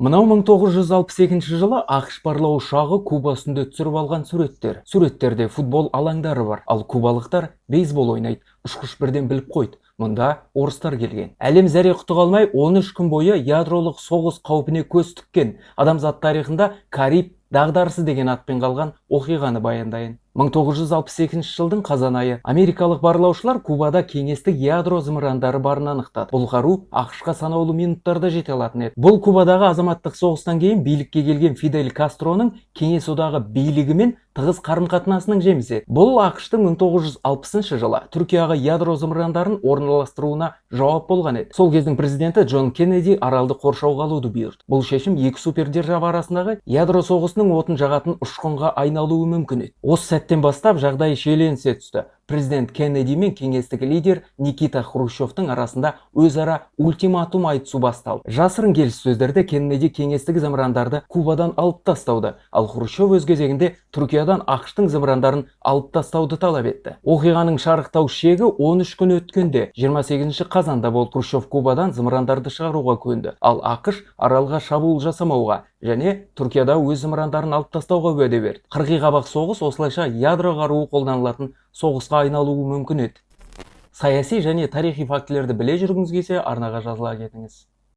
Мынау 1962 жылы ақш барлау ұшағы Куба үстінде түсіріп алған суреттер. Суреттерде футбол алаңдары бар, ал кубалықтар бейсбол ойнайды. Ұшқыш бірден біліп қойды. Мұнда орыстар келген. Әлем зәре құты қалмай 13 күн бойы ядролық соғыс қаупіне көз тіккен. Адамзат тарихында Кариб дағдарысы деген атпен қалған оқиғаны баяндайын. 1962 жылдың қазан айы америкалық барлаушылар Кубада кеңестік ядро зымырандары барын анықтады. Бұл қару ақшқа санаулы минуттарда жете алатын еді. Бұл Кубадағы азаматтық соғыстан кейін билікке келген Фидель Кастроның кеңес одағы билігімен тығыз қарым-қатынасының жемісі. Бұл ақштың 1960 жылы Түркияға ядро зымырандарын орналастыруына жауап болған еді. Сол кездің президенті Джон Кеннеди аралды қоршауға алуды бұйырды. Бұл шешім екі супердержава арасындағы ядро соғысының отын жағатын ұшқынға айналуы мүмкін еді. Осы сәттен бастап жағдай шиеленісе түсті. Президент Кеннеди мен кеңестік лидер Никита Хрущевтың арасында өзара ультиматум айтысу басталды. Жасырын келіссөздерде Кеннеди кеңестік зымырандарды Кубадан алып тастауды, ал Хрущев өз кезегінде Түркиядан ақштың зымырандарын алып тастауды талап етті. Оқиғаның шарықтау шегі 13 күн өткенде 28 қазанда болды. Хрущев Кубадан зымырандарды шығаруға көнді, ал ақш аралға шабуыл жасамауға және Түркияда өз зымырандарын алып тастауға уәде берді. Қырғи-қабақ соғыс осылайша ядро қаруы қолданылатын соғысқа айналуы мүмкін еді. Саяси және тарихи фактілерді біле жүргіңіз келсе, арнаға жазыла кетіңіз.